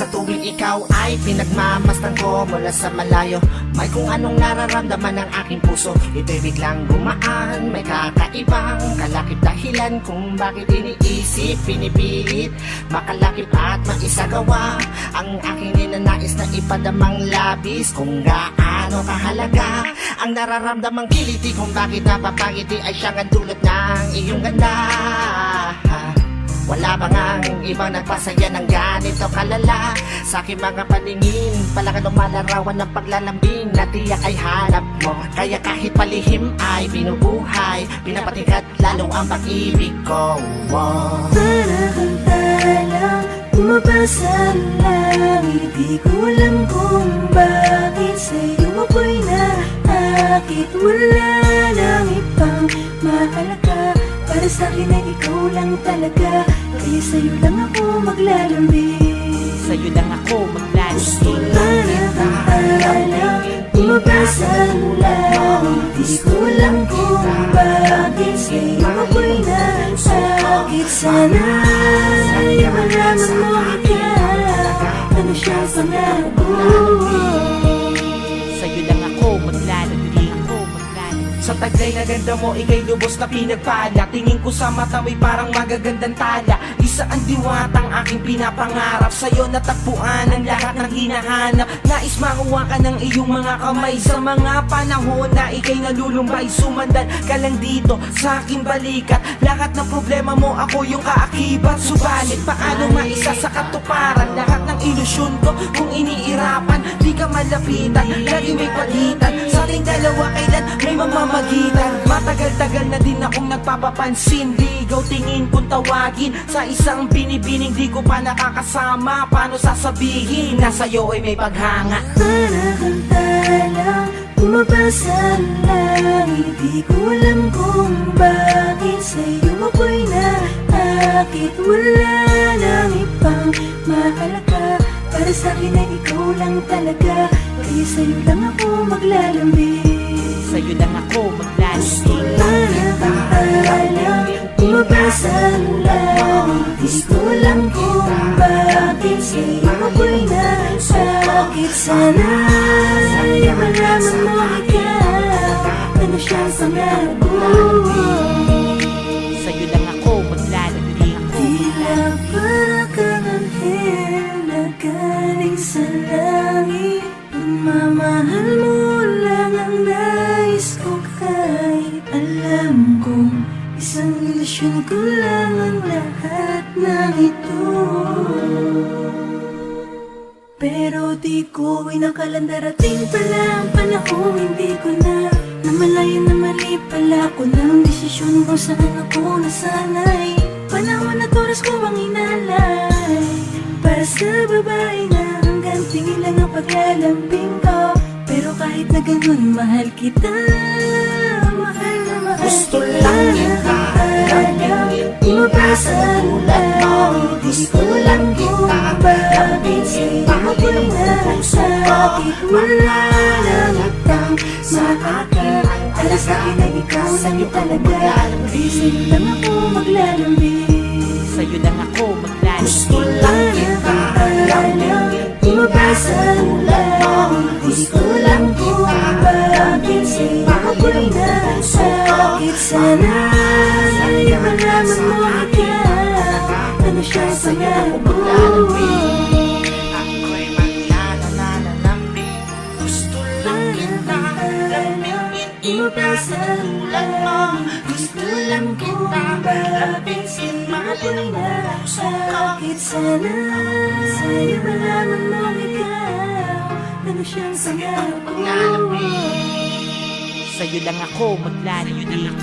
Sa tuwing ikaw ay pinagmamasdan ko mula sa malayo, may kung anong nararamdaman ng aking puso. Ito'y biglang gumaan, may kakaibang kalakip dahilan kung bakit iniisip, pinipilit makalakip at maisagawa ang aking ninanais na ipadamang labis. Kung gaano kahalaga ang nararamdamang kiliti, kung bakit napapangiti ay siyang ang dulot ng iyong ganda. Wala ba ngang ibang nagpasaya ng ganito kalala? Sa aking mga paningin, palakad lumalarawan ng paglalambing na tiyak ay hanap mo. Kaya kahit palihim ay binubuhay, pinapatingkat lalo ang pag-ibig ko. Para kang talang bumabas sa langit, di ko alam kung bakit sa'yo ako'y naakit. Wala nang ibang mahalaga, para sa'kin ay ikaw lang talaga. Kaya sa'yo lang ako maglalambing, sa'yo lang ako maglalambing. para kang talang bumabas sa langit, di ko alam kung bakit sa'yo ako'y naakit. Sana ay malaman mo ikaw, ano siyang pangarap ko. Sa'yo lang ako maglalambing. Sa taglay na ganda mo, ika'y lubos na pinagpala. Tingin ko sa mata mo'y parang magagandang tala. Isa ang diwatang aking pinapangarap, sa'yo natagpuan ang lahat ng hinahanap. Nais makuha ka ng iyong mga kamay sa mga panahon na ika'y nalulumbay. Sumandan ka lang dito sa aking balikat, lahat ng problema mo ako yung kaakibat. Subalit paano maisa sa katuparan lahat ng ilusyon ko kung iniirapan? Di ka malapitan, lagi may pagitan sa ating dalawa, kailan may mamamagitan. Matagal-tagal na din akong nagpapapansin, ligaw tingin kung tawagin sa isang binibining di ko pa nakakasama. Paano sasabihin na sa'yo ay may paghanga? Para kang talang bumabas sa langit, di ko alam kung bakit sa'yo ako'y naakit. Wala nang ibang mahalaga, para sa'kin ay ikaw lang talaga. Kaya sa'yo lang ako maglalambing, Sa'yo lang ako maglalambing. para kang talang bumabas sa langit, di ko alam kung bakit sa'yo ako'y naakit. Sana ay malaman mo ikaw, ano siyang pangarap ko. Sa'yo lang ako maglalambing. Tila para kang anghel na galing sa langit, pagmamahal mo lang ang nais ko. Kahit alam kong isang ilusyon ko lang ang lahat ng ito, pero di ko inakalang darating pala ang panahon. Hindi ko na namalayan na mali pala ko ng desisyon kung saan ako nasanay. Panahon at oras ko ang inalay para sa babae na hanggang tingin lang ang paglalambing ko. Pero kahit na ganun, mahal kita, mahal na mahal. Gusto lang kita lambingin, bumabas sa langit, di ko lang kung bakit sa'yo ako'y nasakit. Wala nang ibang makakit, para sa'kin ay ikaw lang talaga. Kaya sa'yo lang ako maglalambing, Sa'yo lang ako maglalambing. gusto lang kita lambingin, bumabas sa langit, di ko lang kung bakit sa'yo ako'y nasakit. Sana ay malaman mo ikaw, ano siyang pangarap ko. ako'y maglalambing. Gusto lang kita lambingin, ibig sa tulad mo. Gusto lang kita lambingin, mahalin mo ang puso ko. Sana sa'yo malaman mo ikaw, ano siyang pangarap ko. Maglalambing. Sa'yo lang ako maglalambing.